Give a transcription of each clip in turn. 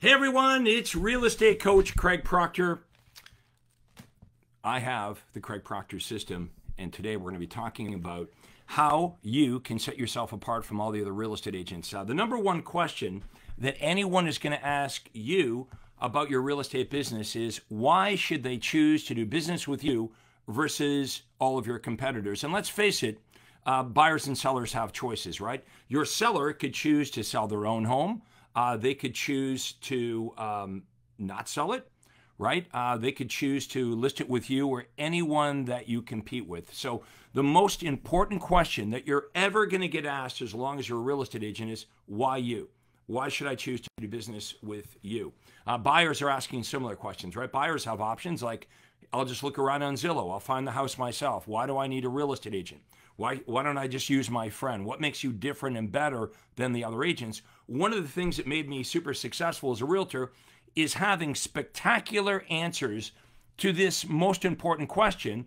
Hey everyone, it's real estate coach Craig Proctor. I have the Craig Proctor system, and today we're going to be talking about how you can set yourself apart from all the other real estate agents. The number one question that anyone is going to ask you about your real estate business is, why should they choose to do business with you versus all of your competitors? And let's face it, buyers and sellers have choices, right? Your seller could choose to sell their own home. They could choose to not sell it, right? They could choose to list it with you or anyone that you compete with. So the most important question that you're ever going to get asked as long as you're a real estate agent is, why you? Why should I choose to do business with you? Buyers are asking similar questions, right? Buyers have options like, I'll just look around on Zillow. I'll find the house myself. Why do I need a real estate agent? Why don't I just use my friend? What makes you different and better than the other agents? One of the things that made me super successful as a realtor is having spectacular answers to this most important question,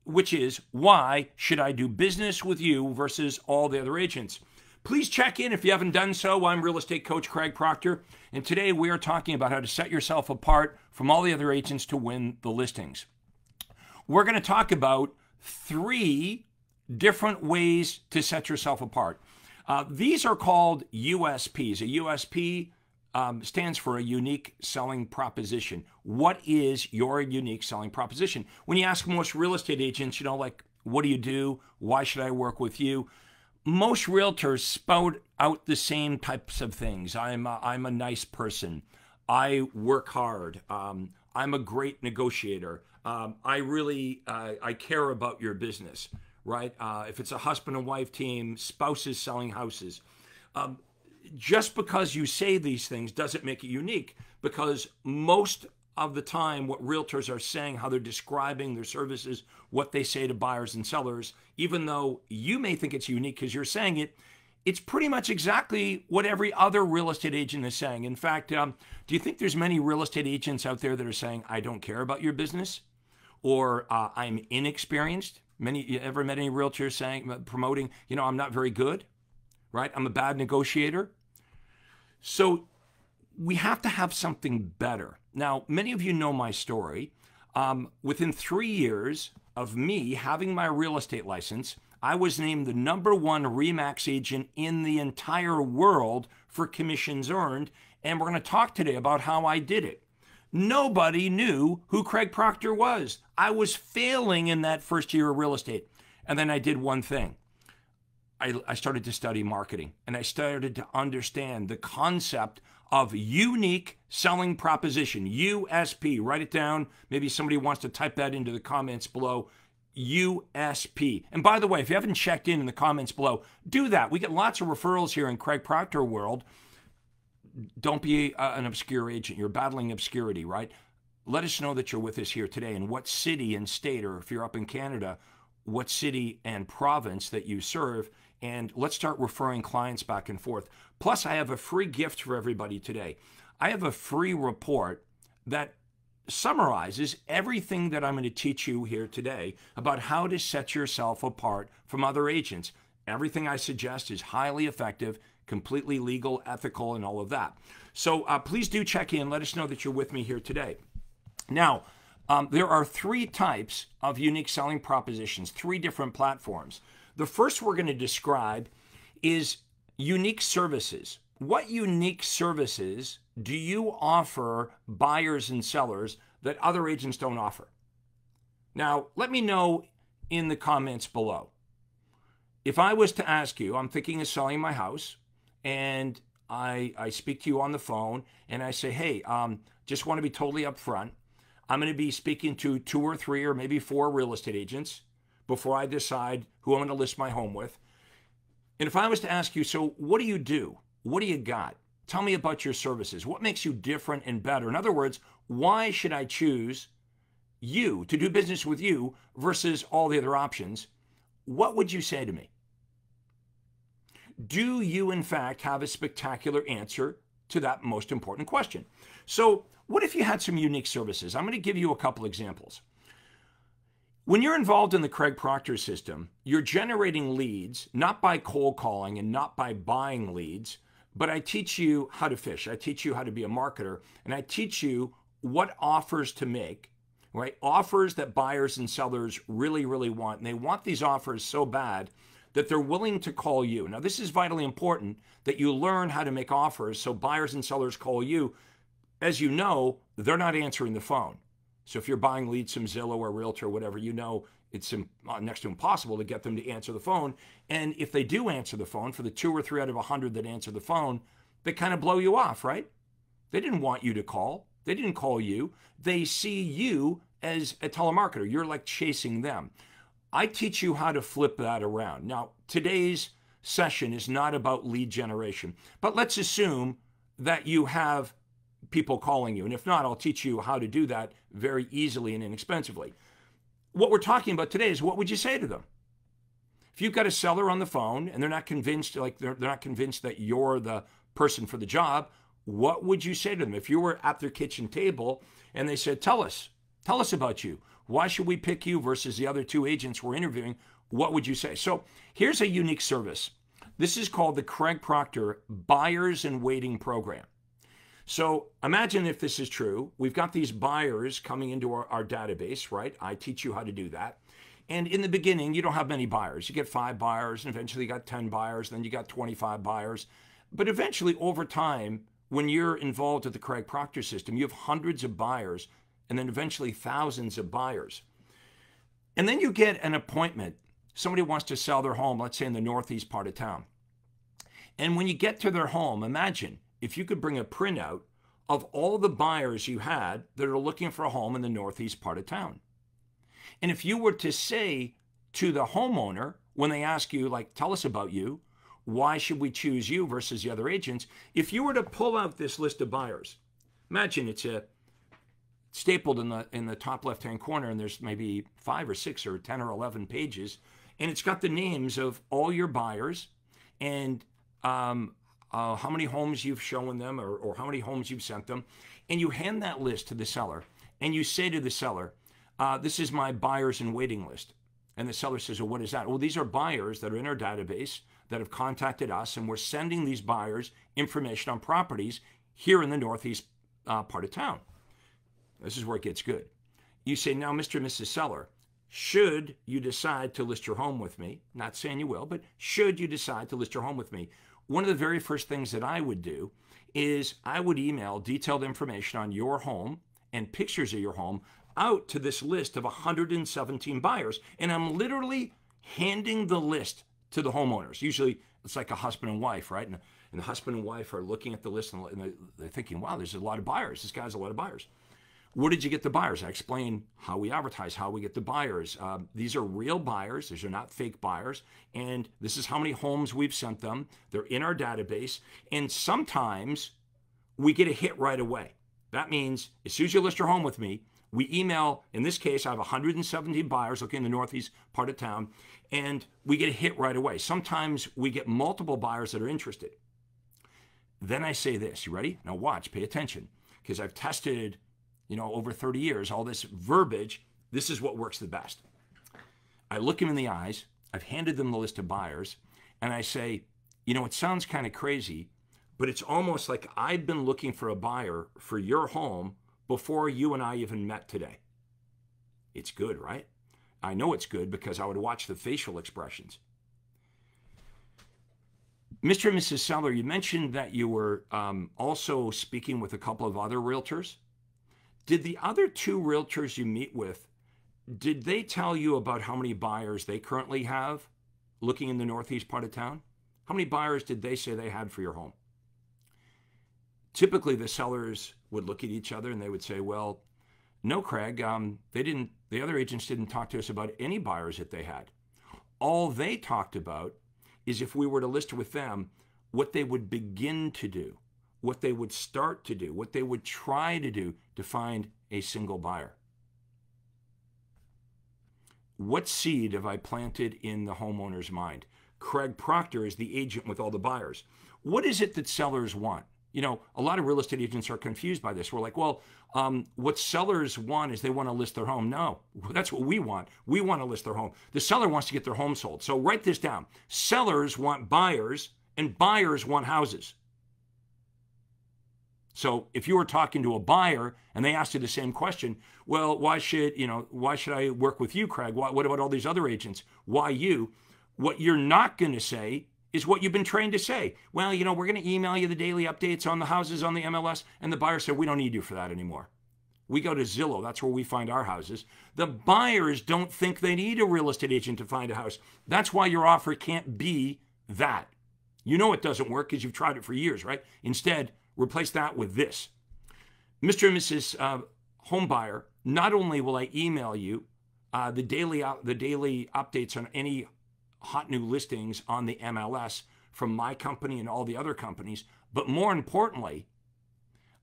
which is, why should I do business with you versus all the other agents? Please check in if you haven't done so. I'm real estate coach Craig Proctor, and today we are talking about how to set yourself apart from all the other agents to win the listings. We're going to talk about 3 different ways to set yourself apart. These are called USPs. A USP stands for a unique selling proposition. What is your unique selling proposition? When you ask most real estate agents, like, what do you do? Why should I work with you? Most realtors spout out the same types of things. I'm a nice person. I work hard. I'm a great negotiator. I care about your business, right? If it's a husband and wife team, spouses selling houses. Just because you say these things doesn't make it unique, because most of the time what realtors are saying, how they're describing their services, what they say to buyers and sellers, even though you may think it's unique because you're saying it, it's pretty much exactly what every other real estate agent is saying. In fact, do you think there's many real estate agents out there that are saying, I don't care about your business, or I'm inexperienced? You ever met any realtors saying, promoting, I'm not very good, right? I'm a bad negotiator. So we have to have something better. Now, many of you know my story. Within 3 years of me having my real estate license, I was named the #1 RE/MAX agent in the entire world for commissions earned. And we're going to talk today about how I did it. Nobody knew who Craig Proctor was. I was failing in that first year of real estate. And then I did one thing. I started to study marketing, and I started to understand the concept of unique selling proposition, USP. Write it down. Maybe somebody wants to type that into the comments below. USP. And by the way, if you haven't checked in the comments below, do that. We get lots of referrals here in Craig Proctor world. Don't be an obscure agent. You're battling obscurity, right? Let us know that you're with us here today, and what city and state, or if you're up in Canada, what city and province that you serve, and let's start referring clients back and forth. Plus, I have a free gift for everybody today. I have a free report that summarizes everything that I'm going to teach you here today about how to set yourself apart from other agents. Everything I suggest is highly effective, completely legal, ethical, and all of that. So please do check in. Let us know that you're with me here today. Now, there are 3 types of unique selling propositions, 3 different platforms. The first we're going to describe is unique services. What unique services do you offer buyers and sellers that other agents don't offer? Now, let me know in the comments below. If I was to ask you, I'm thinking of selling my house, and I speak to you on the phone, and I say, hey, just want to be totally upfront. I'm going to be speaking to 2 or 3 or maybe 4 real estate agents before I decide who I'm going to list my home with. And if I was to ask you, so what do you do? What do you got? Tell me about your services. What makes you different and better? In other words, why should I choose you to do business with you versus all the other options? What would you say to me? Do you, in fact, have a spectacular answer to that most important question? So what if you had some unique services? I'm going to give you a couple examples. When you're involved in the Craig Proctor system, you're generating leads, not by cold calling and not by buying leads, but I teach you how to fish. I teach you how to be a marketer, and I teach you what offers to make, right? Offers that buyers and sellers really, really want. And they want these offers so bad that they're willing to call you. Now, this is vitally important that you learn how to make offers so buyers and sellers call you. As you know, they're not answering the phone. So if you're buying leads from Zillow or Realtor or whatever, you know it's next to impossible to get them to answer the phone. And if they do answer the phone, for the 2 or 3 out of 100 that answer the phone, they kind of blow you off, right? They didn't want you to call. They didn't call you. They see you as a telemarketer. You're like chasing them. I teach you how to flip that around. Now, today's session is not about lead generation, but let's assume that you have people calling you. And if not, I'll teach you how to do that very easily and inexpensively. What we're talking about today is, what would you say to them? If you've got a seller on the phone and they're not convinced, like they're not convinced that you're the person for the job, what would you say to them? If you were at their kitchen table and they said, tell us about you. Why should we pick you versus the other 2 agents we're interviewing? What would you say? So here's a unique service. This is called the Craig Proctor Buyers in Waiting Program. So imagine if this is true. We've got these buyers coming into our database, right? I teach you how to do that. And in the beginning, you don't have many buyers. You get 5 buyers, and eventually you got 10 buyers, then you got 25 buyers. But eventually, over time, when you're involved with the Craig Proctor system, you have hundreds of buyers, and then eventually thousands of buyers. And then you get an appointment. Somebody wants to sell their home, let's say in the northeast part of town. And when you get to their home, imagine if you could bring a printout of all the buyers you had that are looking for a home in the northeast part of town. And if you were to say to the homeowner, when they ask you, like, tell us about you, why should we choose you versus the other agents? If you were to pull out this list of buyers, imagine it's stapled in the top left-hand corner, and there's maybe 5 or 6 or 10 or 11 pages, and it's got the names of all your buyers and how many homes you've shown them or how many homes you've sent them, and you hand that list to the seller, and you say to the seller, this is my buyers in waiting list. And the seller says, well, what is that? Well, these are buyers that are in our database that have contacted us, and we're sending these buyers information on properties here in the northeast part of town. This is where it gets good. You say, now, Mr. and Mrs. Seller, should you decide to list your home with me, not saying you will, but should you decide to list your home with me, one of the very first things that I would do is I would email detailed information on your home and pictures of your home out to this list of 117 buyers. And I'm literally handing the list to the homeowners. Usually it's like a husband and wife, right? And the husband and wife are looking at the list and they're thinking, wow, there's a lot of buyers. This guy has a lot of buyers. Where did you get the buyers? I explain how we advertise, how we get the buyers. These are real buyers. These are not fake buyers. And this is how many homes we've sent them. They're in our database. And sometimes we get a hit right away. That means as soon as you list your home with me, we email, in this case, I have 117 buyers looking in the northeast part of town, and we get a hit right away. Sometimes we get multiple buyers that are interested. Then I say this, you ready? Now watch, pay attention, because I've tested, over 30 years, all this verbiage. This is what works the best. I look them in the eyes, I've handed them the list of buyers, and I say, it sounds kind of crazy, but it's almost like I've been looking for a buyer for your home before you and I even met today. It's good, right? I know it's good because I would watch the facial expressions. Mr. and Mrs. Seller, you mentioned that you were also speaking with a couple of other realtors. Did the other 2 realtors you meet with, did they tell you about how many buyers they currently have looking in the northeast part of town? How many buyers did they say they had for your home? Typically, the sellers would look at each other and they would say, well, no, Craig, the other agents didn't talk to us about any buyers that they had. All they talked about is if we were to list with them, what they would begin to do, what they would start to do, what they would try to do to find a single buyer. What seed have I planted in the homeowner's mind? Craig Proctor is the agent with all the buyers. What is it that sellers want? A lot of real estate agents are confused by this. We're like, well, what sellers want is they want to list their home. No, that's what we want. We want to list their home. The seller wants to get their home sold. So write this down. Sellers want buyers and buyers want houses. So if you were talking to a buyer and they asked you the same question, well, why should I work with you, Craig? What about all these other agents? Why you? What you're not going to say is what you've been trained to say. Well, we're going to email you the daily updates on the houses on the MLS. And the buyer said, we don't need you for that anymore. We go to Zillow. That's where we find our houses. The buyers don't think they need a real estate agent to find a house. That's why your offer can't be that. You know it doesn't work because you've tried it for years, right? Instead, replace that with this. Mr. and Mrs. Home Buyer, not only will I email you the daily updates on any hot new listings on the MLS from my company and all the other companies, but more importantly,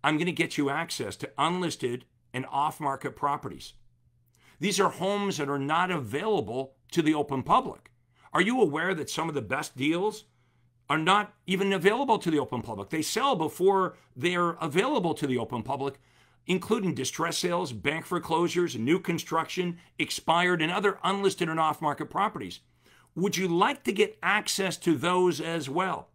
I'm going to get you access to unlisted and off-market properties. These are homes that are not available to the open public. Are you aware that some of the best deals are not even available to the open public? They sell before they're available to the open public, including distress sales, bank foreclosures, new construction, expired, and other unlisted and off-market properties. Would you like to get access to those as well?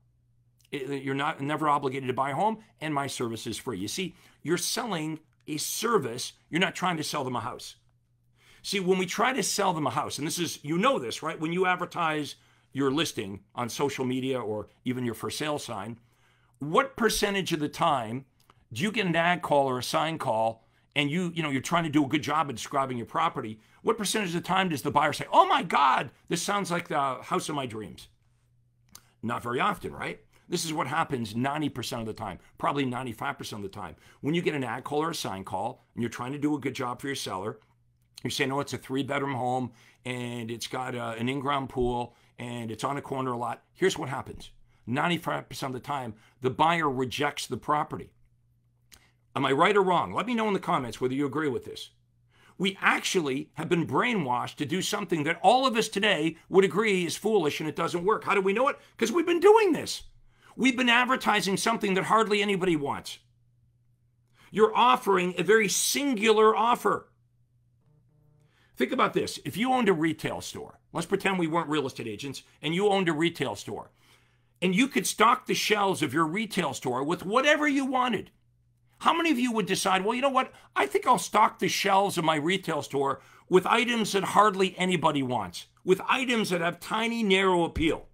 You're never obligated to buy a home, and my service is free. You see, you're selling a service. You're not trying to sell them a house. See, when we try to sell them a house, and this is, this, right? When you advertise your listing on social media or even your for sale sign, what percentage of the time do you get an ad call or a sign call and you're trying to do a good job of describing your property? What percentage of the time does the buyer say, oh my God, this sounds like the house of my dreams? Not very often, right? This is what happens 90% of the time, probably 95% of the time. When you get an ad call or a sign call and you're trying to do a good job for your seller, you say, no, it's a 3-bedroom home and it's got an in-ground pool and it's on a corner lot. Here's what happens. 95% of the time, the buyer rejects the property. Am I right or wrong? Let me know in the comments whether you agree with this. We actually have been brainwashed to do something that all of us today would agree is foolish and it doesn't work. How do we know it? Because we've been doing this. We've been advertising something that hardly anybody wants. You're offering a very singular offer. Think about this. If you owned a retail store, let's pretend we weren't real estate agents, and you owned a retail store, and you could stock the shelves of your retail store with whatever you wanted. How many of you would decide, well, you know what? I think I'll stock the shelves of my retail store with items that hardly anybody wants, with items that have tiny, narrow appeal?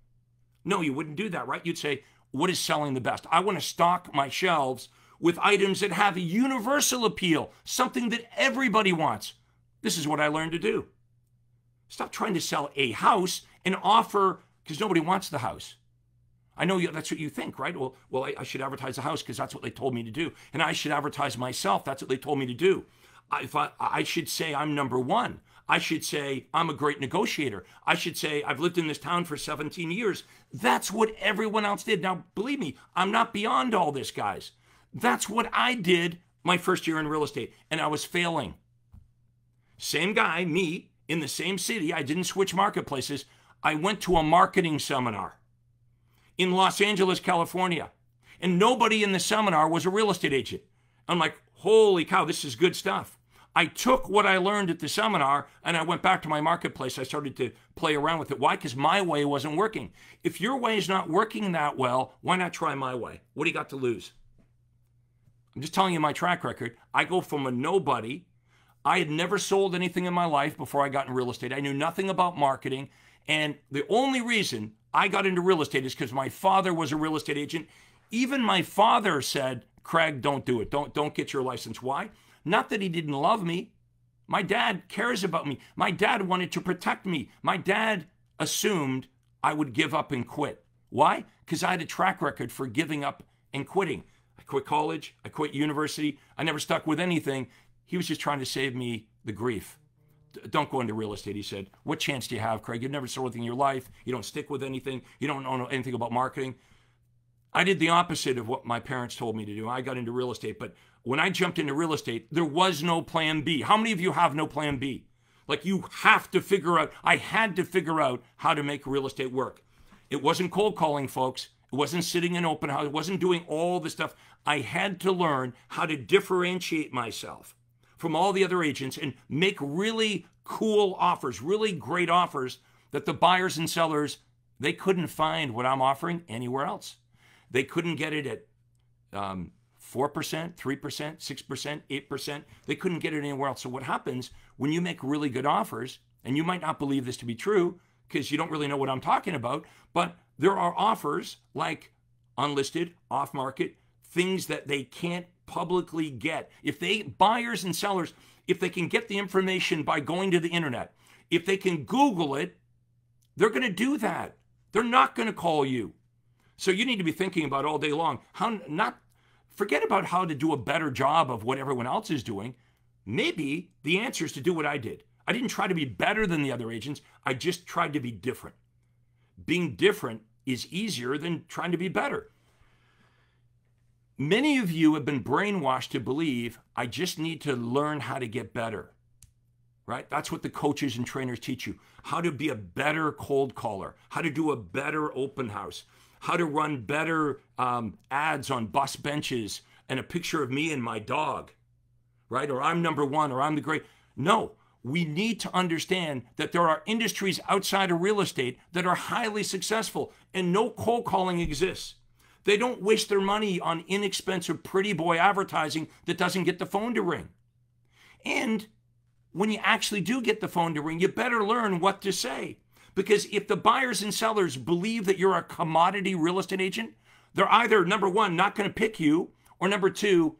No, you wouldn't do that, right? You'd say, what is selling the best? I want to stock my shelves with items that have a universal appeal, something that everybody wants. This is what I learned to do. Stop trying to sell a house and offer, because nobody wants the house. I know that's what you think, right? Well, I should advertise the house because that's what they told me to do. And I should advertise myself. That's what they told me to do. I should say I'm number one. I should say I'm a great negotiator. I should say I've lived in this town for 17 years. That's what everyone else did. Now, believe me, I'm not beyond all this, guys. That's what I did my first year in real estate, and I was failing. Same guy, me, in the same city. I didn't switch marketplaces. I went to a marketing seminar in Los Angeles, California, and nobody in the seminar was a real estate agent. I'm like, holy cow, this is good stuff. I took what I learned at the seminar and I went back to my marketplace. I started to play around with it. Why? Because my way wasn't working. If your way is not working that well, why not try my way? What do you got to lose? I'm just telling you my track record. I go from a nobody. I had never sold anything in my life before I got in real estate. I knew nothing about marketing. And the only reason I got into real estate is because my father was a real estate agent. Even my father said, Craig, don't do it. Don't get your license. Why? Not that he didn't love me. My dad cares about me. My dad wanted to protect me. My dad assumed I would give up and quit. Why? Because I had a track record for giving up and quitting. I quit college. I quit university. I never stuck with anything. He was just trying to save me the grief. Don't go into real estate, he said. What chance do you have, Craig? You've never sold anything in your life. You don't stick with anything. You don't know anything about marketing. I did the opposite of what my parents told me to do. I got into real estate, but when I jumped into real estate, there was no plan B. How many of you have no plan B? Like you have to figure out, I had to figure out how to make real estate work. It wasn't cold calling, folks. It wasn't sitting in open house. It wasn't doing all the stuff. I had to learn how to differentiate myself from all the other agents and make really cool offers, really great offers that the buyers and sellers, they couldn't find what I'm offering anywhere else. They couldn't get it at 4%, 3%, 6%, 8%. They couldn't get it anywhere else. So what happens when you make really good offers, and you might not believe this to be true because you don't really know what I'm talking about, but there are offers like unlisted, off market, things that they can't publicly get. If they, buyers and sellers, if they can get the information by going to the internet, if they can Google it, they're going to do that. They're not going to call you. So you need to be thinking about all day long, forget about how to do a better job of what everyone else is doing. Maybe the answer is to do what I did. I didn't try to be better than the other agents. I just tried to be different. Being different is easier than trying to be better. Many of you have been brainwashed to believe, I just need to learn how to get better, right? That's what the coaches and trainers teach you. How to be a better cold caller, how to do a better open house, how to run better ads on bus benches and a picture of me and my dog, right? Or I'm number one, or I'm the great. No, we need to understand that there are industries outside of real estate that are highly successful and no cold calling exists. They don't waste their money on inexpensive pretty boy advertising that doesn't get the phone to ring. And when you actually do get the phone to ring, you better learn what to say. Because if the buyers and sellers believe that you're a commodity real estate agent, they're either, number one, not going to pick you, or number two,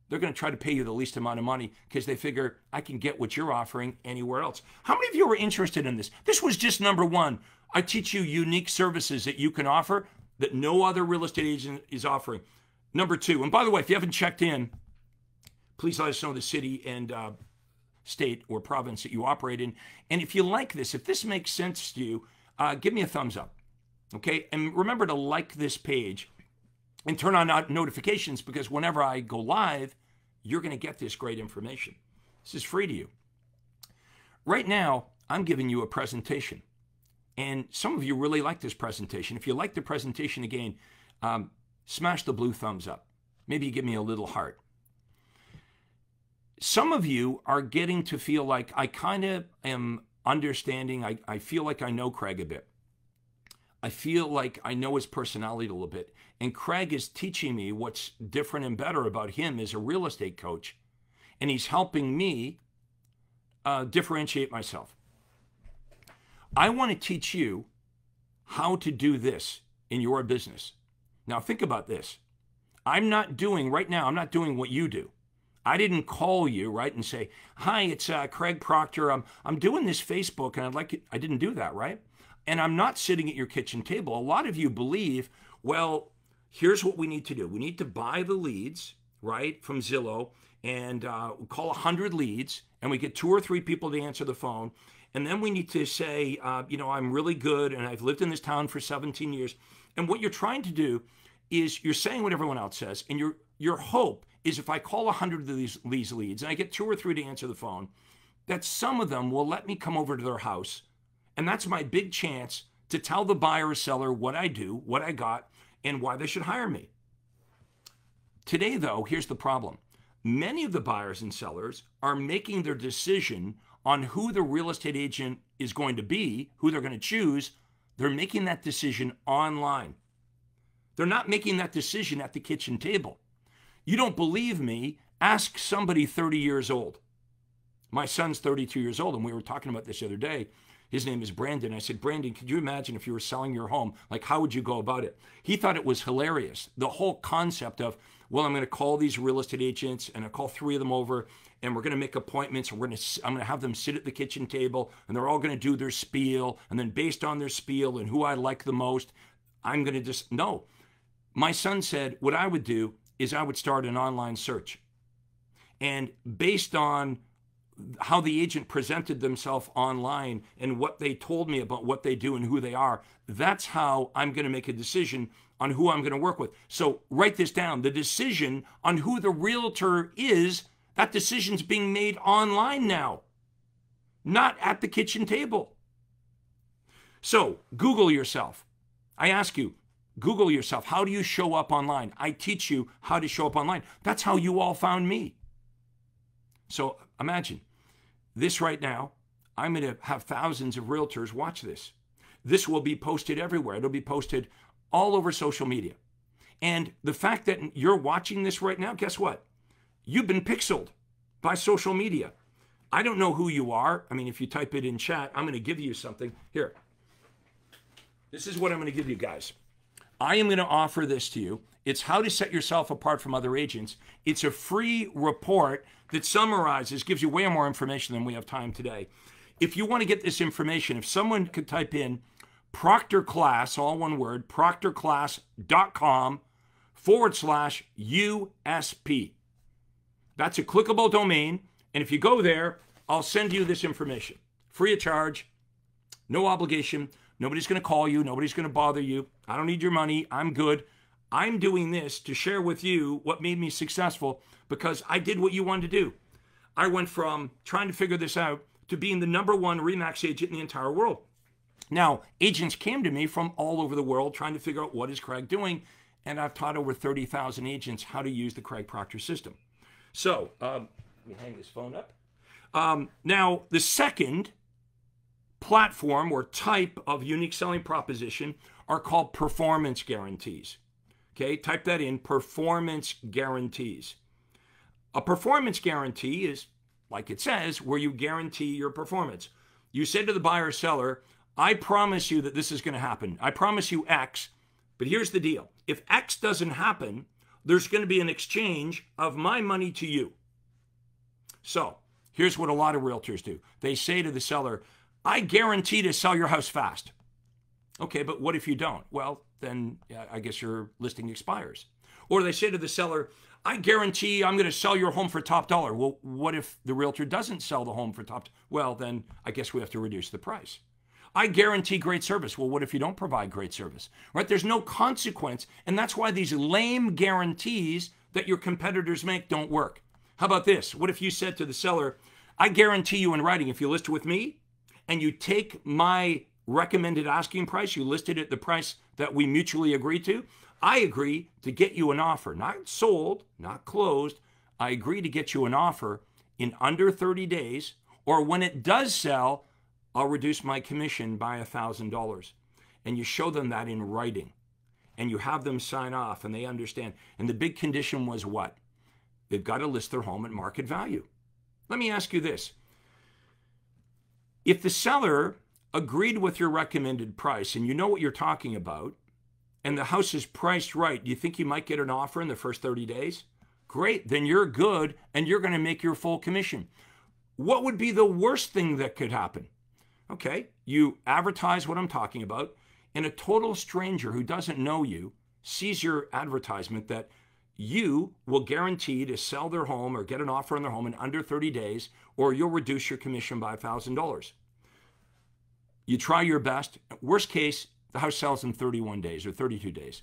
they're going to try to pay you the least amount of money because they figure, I can get what you're offering anywhere else. How many of you are interested in this? This was just number one. I teach you unique services that you can offer that no other real estate agent is offering. Number two, and by the way, if you haven't checked in, please let us know the city and state or province that you operate in. And if you like this, if this makes sense to you, give me a thumbs up, okay? And remember to like this page and turn on notifications, because whenever I go live, you're going to get this great information. This is free to you. Right now, I'm giving you a presentation. And some of you really like this presentation. If you like the presentation again, smash the blue thumbs up. Maybe you give me a little heart. Some of you are getting to feel like I kind of am understanding. I feel like I know Craig a bit. I feel like I know his personality a little bit. And Craig is teaching me what's different and better about him as a real estate coach. And he's helping me differentiate myself. I want to teach you how to do this in your business. Now think about this. I'm not doing what you do. I didn't call you, right, and say, hi, it's Craig Proctor. I'm doing this Facebook, and I didn't do that, right? And I'm not sitting at your kitchen table. A lot of you believe, well, here's what we need to do. We need to buy the leads, right, from Zillow, and call 100 leads, and we get 2 or 3 people to answer the phone. And then we need to say, I'm really good, and I've lived in this town for 17 years. And what you're trying to do is you're saying what everyone else says, and your hope is if I call 100 of these leads, and I get 2 or 3 to answer the phone, that some of them will let me come over to their house. And that's my big chance to tell the buyer or seller what I do, what I got, and why they should hire me. Today, though, here's the problem. Many of the buyers and sellers are making their decision on who the real estate agent is going to be, who they're going to choose. They're making that decision online. They're not making that decision at the kitchen table. You don't believe me? Ask somebody 30 years old. My son's 32 years old, and we were talking about this the other day. His name is Brandon. I said, Brandon, could you imagine if you were selling your home? Like, how would you go about it? He thought it was hilarious. The whole concept of, well, I'm going to call these real estate agents, and I'll call 3 of them over, and we're going to make appointments, and I'm going to have them sit at the kitchen table, and they're all going to do their spiel, and then based on their spiel and who I like the most, I'm going to just, no. My son said what I would do is I would start an online search. And based on how the agent presented themselves online and what they told me about what they do and who they are, that's how I'm going to make a decision on who I'm going to work with. So write this down. The decision on who the realtor is, that decision's being made online now, not at the kitchen table. So Google yourself. I ask you, Google yourself. How do you show up online? I teach you how to show up online. That's how you all found me. So imagine this right now. I'm going to have thousands of realtors watch this. This will be posted everywhere. It'll be posted all over social media. And the fact that you're watching this right now, guess what? You've been pixeled by social media. I don't know who you are. I mean, if you type it in chat, I'm going to give you something. Here. This is what I'm going to give you guys. I am going to offer this to you. It's how to set yourself apart from other agents. It's a free report that summarizes, gives you way more information than we have time today. If you want to get this information, if someone could type in Proctor Class, all one word, proctorclass.com/USP. That's a clickable domain. And if you go there, I'll send you this information. Free of charge, no obligation. Nobody's going to call you. Nobody's going to bother you. I don't need your money. I'm good. I'm doing this to share with you what made me successful because I did what you wanted to do. I went from trying to figure this out to being the #1 RE/MAX agent in the entire world. Now, agents came to me from all over the world trying to figure out what is Craig doing, and I've taught over 30,000 agents how to use the Craig Proctor system. So, let me hang this phone up. Now, the second platform or type of unique selling proposition are called performance guarantees. Okay, type that in, performance guarantees. A performance guarantee is, like it says, where you guarantee your performance. You say to the buyer or seller, I promise you that this is going to happen. I promise you X, but here's the deal. If X doesn't happen, there's going to be an exchange of my money to you. So here's what a lot of realtors do. They say to the seller, I guarantee to sell your house fast. Okay, but what if you don't? Well, then I guess your listing expires. Or they say to the seller, I guarantee I'm going to sell your home for top dollar. Well, what if the realtor doesn't sell the home for top? Well, then I guess we have to reduce the price. I guarantee great service. Well, what if you don't provide great service? Right? There's no consequence, and that's why these lame guarantees that your competitors make don't work. How about this? What if you said to the seller, I guarantee you in writing, if you list it with me and you take my recommended asking price, you listed at the price that we mutually agreed to, I agree to get you an offer, not sold, not closed. I agree to get you an offer in under 30 days, or when it does sell, I'll reduce my commission by $1,000. And you show them that in writing, and you have them sign off, and they understand. And the big condition was what? They've got to list their home at market value. Let me ask you this. If the seller agreed with your recommended price, and you know what you're talking about, and the house is priced right, do you think you might get an offer in the first 30 days? Great, then you're good, and you're going to make your full commission. What would be the worst thing that could happen? Okay, you advertise what I'm talking about, and a total stranger who doesn't know you sees your advertisement that you will guarantee to sell their home or get an offer on their home in under 30 days, or you'll reduce your commission by $1,000. You try your best. Worst case, the house sells in 31 days or 32 days.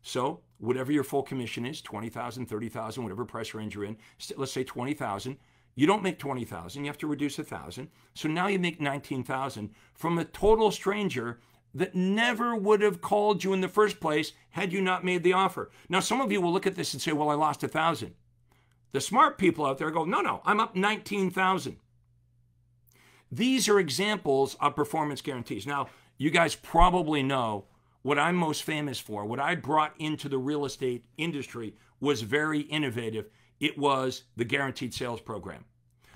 So whatever your full commission is, $20,000, $30,000, whatever price range you're in, let's say $20,000. You don't make $20,000. You have to reduce $1,000. So now you make $19,000 from a total stranger that never would have called you in the first place had you not made the offer. Now, some of you will look at this and say, well, I lost $1,000. The smart people out there go, no, I'm up $19,000. These are examples of performance guarantees. Now, you guys probably know what I'm most famous for. What I brought into the real estate industry was very innovative. It was the guaranteed sales program.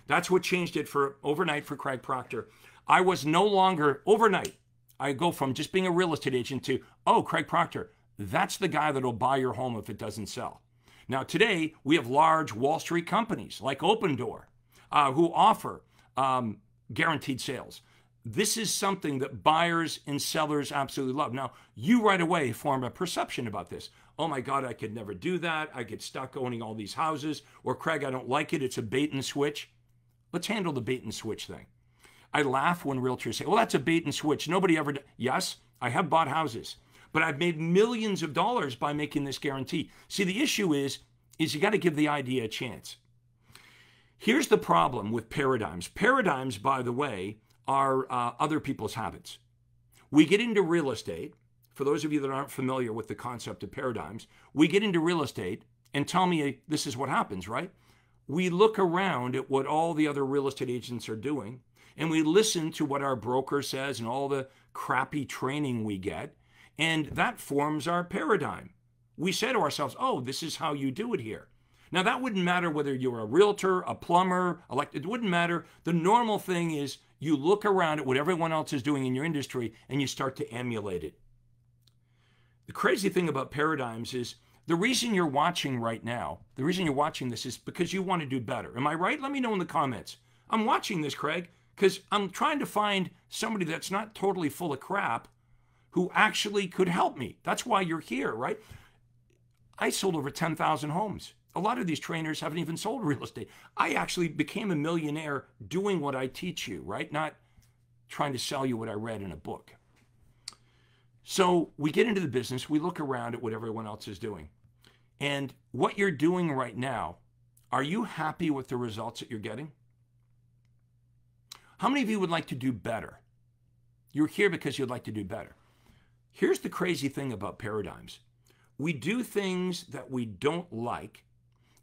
That's what changed it for overnight for Craig Proctor. I was no longer overnight. I go from just being a real estate agent to, oh, Craig Proctor, that's the guy that'll buy your home if it doesn't sell. Now, today, we have large Wall Street companies like Open Door who offer guaranteed sales. This is something that buyers and sellers absolutely love. Now, you right away form a perception about this. Oh my God, I could never do that. I get stuck owning all these houses. Or Craig, I don't like it. It's a bait and switch. Let's handle the bait and switch thing. I laugh when realtors say, well, that's a bait and switch. Nobody ever, yes, I have bought houses, but I've made millions of dollars by making this guarantee. See, the issue is you got to give the idea a chance. Here's the problem with paradigms. Paradigms, by the way, are other people's habits. We get into real estate. For those of you that aren't familiar with the concept of paradigms, we get into real estate and tell me this is what happens, right? We look around at what all the other real estate agents are doing, and we listen to what our broker says and all the crappy training we get, and that forms our paradigm. we say to ourselves, oh, this is how you do it here. Now, that wouldn't matter whether you're a realtor, a plumber, it wouldn't matter. The normal thing is you look around at what everyone else is doing in your industry and you start to emulate it. The crazy thing about paradigms is the reason you're watching right now, the reason you're watching this is because you want to do better. Am I right? Let me know in the comments. I'm watching this, Craig, because I'm trying to find somebody that's not totally full of crap who actually could help me. That's why you're here, right? I sold over 10,000 homes. A lot of these trainers haven't even sold real estate. I actually became a millionaire doing what I teach you, right? Not trying to sell you what I read in a book. So we get into the business, we look around at what everyone else is doing. And what you're doing right now, are you happy with the results that you're getting? How many of you would like to do better? You're here because you'd like to do better. Here's the crazy thing about paradigms. We do things that we don't like.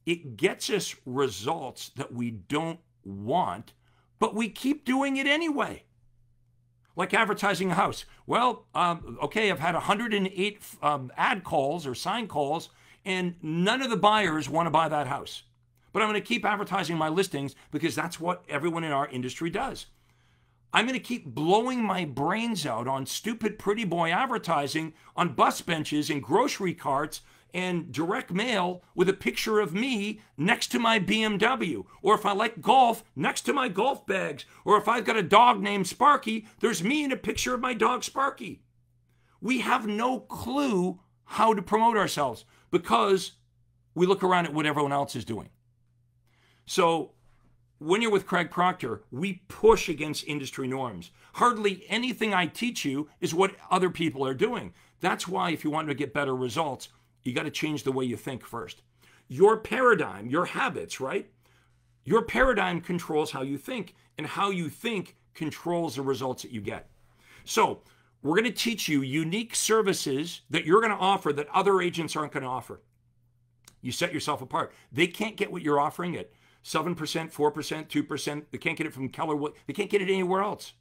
It gets us results that we don't want, but we keep doing it anyway. Like advertising a house. Well, okay, I've had 108 ad calls or sign calls, and none of the buyers want to buy that house. But I'm going to keep advertising my listings because that's what everyone in our industry does. I'm going to keep blowing my brains out on stupid pretty boy advertising on bus benches and grocery carts and direct mail with a picture of me next to my BMW. Or if I like golf, next to my golf bags. Or if I've got a dog named Sparky, there's me and a picture of my dog Sparky. We have no clue how to promote ourselves because we look around at what everyone else is doing. So when you're with Craig Proctor, we push against industry norms. Hardly anything I teach you is what other people are doing. That's why if you want to get better results, you got to change the way you think first. Your paradigm, your habits, right? Your paradigm controls how you think, and how you think controls the results that you get. So we're going to teach you unique services that you're going to offer that other agents aren't going to offer. You set yourself apart. They can't get what you're offering at 7%, 4%, 2%. They can't get it from Keller. They can't get it anywhere else.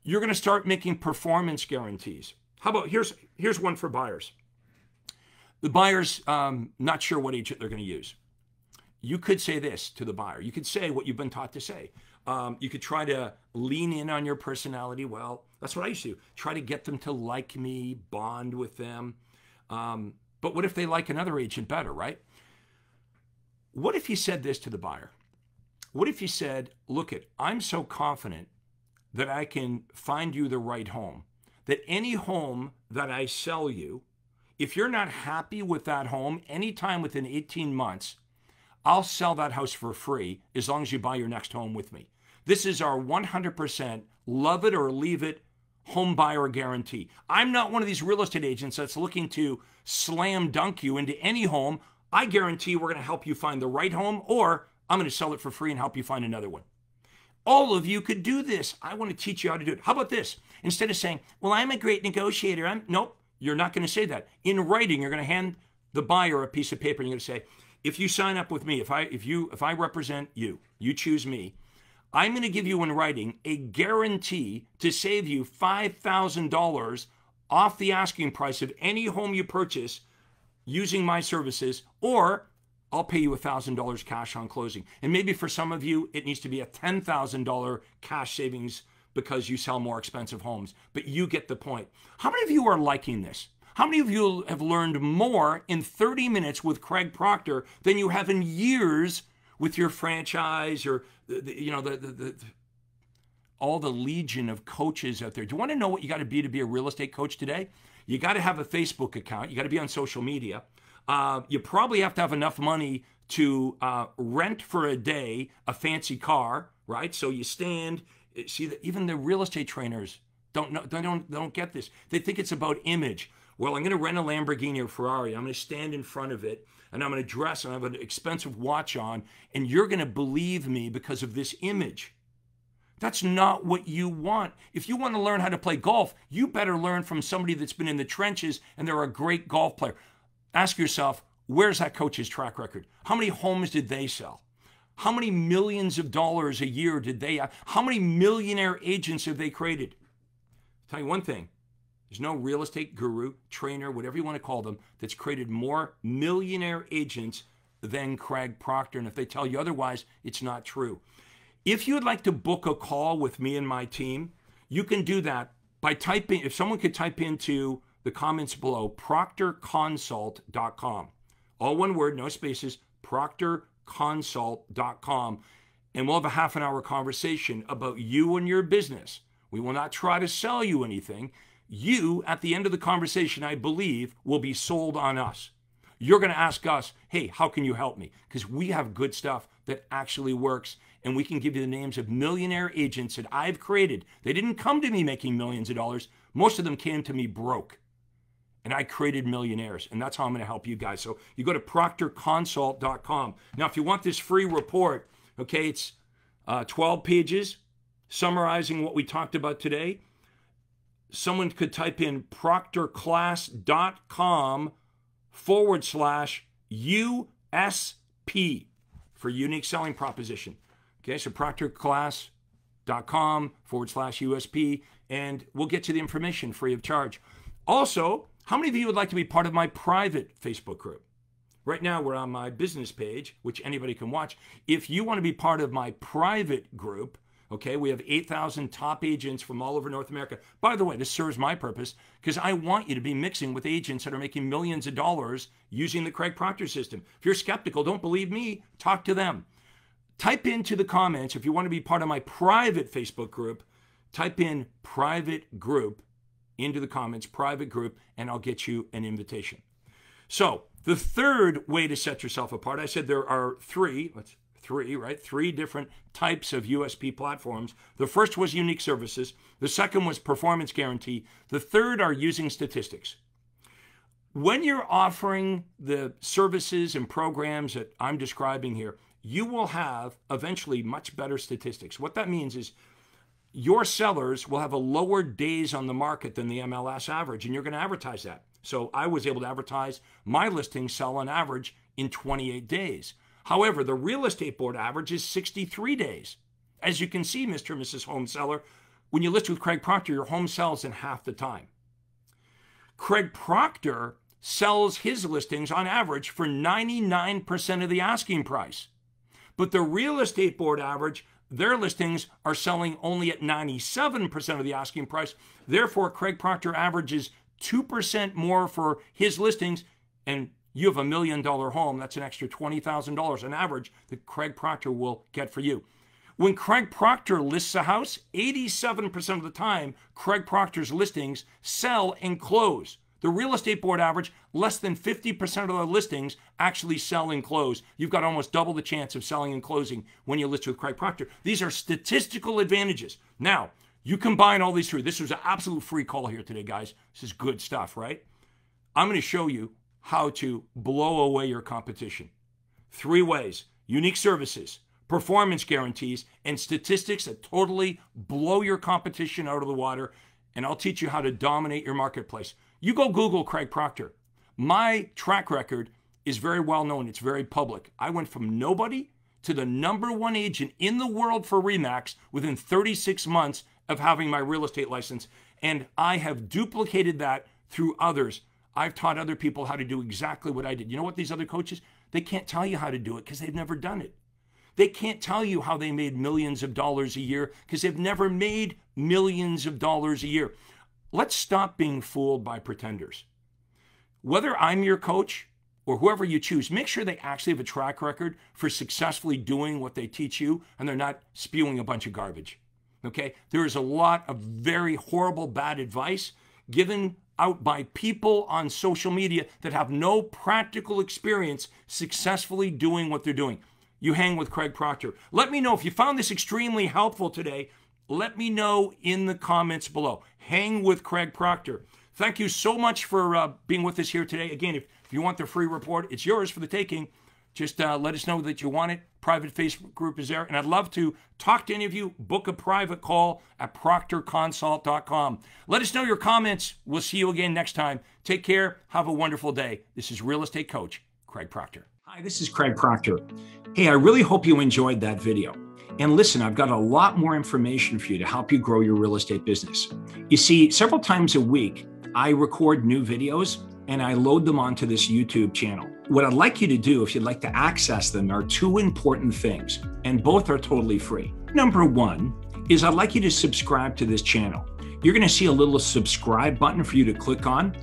You're going to start making performance guarantees. How about, here's one for buyers. The buyer's not sure what agent they're going to use. You could say this to the buyer. You could say what you've been taught to say. You could try to lean in on your personality. Well, that's what I used to do. Try to get them to like me, bond with them. But what if they like another agent better, right? What if you said this to the buyer? What if you said, look, I'm so confident that I can find you the right home, that any home that I sell you, if you're not happy with that home, anytime within 18 months, I'll sell that house for free as long as you buy your next home with me. This is our 100% love it or leave it home buyer guarantee. I'm not one of these real estate agents that's looking to slam dunk you into any home. I guarantee we're going to help you find the right home, or I'm going to sell it for free and help you find another one. All of you could do this. I want to teach you how to do it. How about this? Instead of saying, well, I'm a great negotiator. Nope. You're not going to say that. In writing, you're going to hand the buyer a piece of paper and you're going to say, if you sign up with me, if I represent you, you choose me, I'm going to give you in writing a guarantee to save you $5,000 off the asking price of any home you purchase using my services, or I'll pay you $1,000 cash on closing. And maybe for some of you, it needs to be a $10,000 cash savings because you sell more expensive homes, but you get the point. How many of you are liking this? How many of you have learned more in 30 minutes with Craig Proctor than you have in years with your franchise or all the legion of coaches out there? Do you want to know what you got to be a real estate coach today? You got to have a Facebook account. You got to be on social media. You probably have to have enough money to rent for a day a fancy car, right? So you stand. See that even the real estate trainers don't get this. They think it's about image. Well, I'm going to rent a Lamborghini or Ferrari. I'm going to stand in front of it, and I'm going to dress, and I have an expensive watch on, and you're going to believe me because of this image. That's not what you want. If you want to learn how to play golf, you better learn from somebody that's been in the trenches and they're a great golf player. Ask yourself, where's that coach's track record? How many homes did they sell? How many millions of dollars a year did they have? How many millionaire agents have they created? I'll tell you one thing. There's no real estate guru, trainer, whatever you want to call them, that's created more millionaire agents than Craig Proctor. And if they tell you otherwise, it's not true. If you would like to book a call with me and my team, you can do that by typing, if someone could type into the comments below, proctorconsult.com. All one word, no spaces, proctorconsult.com. And we'll have a half an hour conversation about you and your business. We will not try to sell you anything. You, at the end of the conversation, I believe, will be sold on us. You're going to ask us, hey, how can you help me? Because we have good stuff that actually works, and we can give you the names of millionaire agents that I've created. They didn't come to me making millions of dollars. Most of them came to me broke, and I created millionaires, and that's how I'm going to help you guys. So you go to proctorconsult.com. Now, if you want this free report, okay, it's 12 pages summarizing what we talked about today. Someone could type in proctorclass.com/USP for unique selling proposition. Okay, so proctorclass.com/USP, and we'll get you the information free of charge. Also, how many of you would like to be part of my private Facebook group? Right now, we're on my business page, which anybody can watch. If you want to be part of my private group, okay, we have 8,000 top agents from all over North America. By the way, this serves my purpose because I want you to be mixing with agents that are making millions of dollars using the Craig Proctor system. If you're skeptical, don't believe me, talk to them. Type into the comments, if you want to be part of my private Facebook group, type in private group into the comments, private group, and I'll get you an invitation. So the third way to set yourself apart, I said there are three different types of USP platforms. The first was unique services. The second was performance guarantee. The third are using statistics. When you're offering the services and programs that I'm describing here, you will have eventually much better statistics. What that means is your sellers will have a lower days on the market than the MLS average, and you're going to advertise that. So I was able to advertise my listings sell on average in 28 days. However, the real estate board average is 63 days. As you can see, Mr. and Mrs. Home Seller, when you list with Craig Proctor, your home sells in half the time. Craig Proctor sells his listings on average for 99% of the asking price. But the real estate board average, their listings are selling only at 97% of the asking price. Therefore, Craig Proctor averages 2% more for his listings, and you have $1 million home, that's an extra $20,000 on average that Craig Proctor will get for you. When Craig Proctor lists a house, 87% of the time, Craig Proctor's listings sell and close. The real estate board average, less than 50% of the listings actually sell and close. You've got almost double the chance of selling and closing when you list with Craig Proctor. These are statistical advantages. Now, you combine all these three. This was an absolute free call here today, guys. This is good stuff, right? I'm going to show you how to blow away your competition. 3 ways: unique services, performance guarantees, and statistics that totally blow your competition out of the water. And I'll teach you how to dominate your marketplace. You go Google Craig Proctor. My track record is very well known. It's very public. I went from nobody to the #1 agent in the world for RE/MAX within 36 months of having my real estate license. And I have duplicated that through others. I've taught other people how to do exactly what I did. You know what, these other coaches, they can't tell you how to do it because they've never done it. They can't tell you how they made millions of dollars a year because they've never made millions of dollars a year. Let's stop being fooled by pretenders. Whether I'm your coach or whoever you choose, make sure they actually have a track record for successfully doing what they teach you and they're not spewing a bunch of garbage. Okay? There is a lot of very horrible, bad advice given out by people on social media that have no practical experience successfully doing what they're doing. You hang with Craig Proctor. Let me know if you found this extremely helpful today. Let me know in the comments below. Hang with Craig Proctor. Thank you so much for being with us here today. Again, if you want the free report, it's yours for the taking. Just let us know that you want it. Private Facebook group is there. And I'd love to talk to any of you. Book a private call at proctorconsult.com. Let us know your comments. We'll see you again next time. Take care. Have a wonderful day. This is Real Estate Coach Craig Proctor. Hi, this is Craig Proctor. Hey, I really hope you enjoyed that video. And listen, I've got a lot more information for you to help you grow your real estate business. You see, several times a week, I record new videos and I load them onto this YouTube channel. What I'd like you to do, if you'd like to access them, are two important things, and both are totally free. Number one is I'd like you to subscribe to this channel. You're gonna see a little subscribe button for you to click on.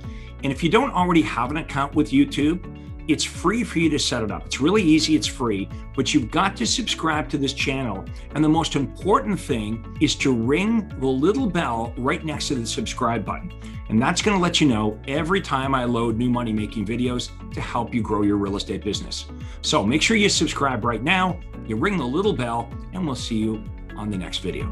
And if you don't already have an account with YouTube, it's free for you to set it up. It's really easy, it's free, but you've got to subscribe to this channel. And the most important thing is to ring the little bell right next to the subscribe button. And that's gonna let you know every time I load new money-making videos to help you grow your real estate business. So make sure you subscribe right now, you ring the little bell, and we'll see you on the next video.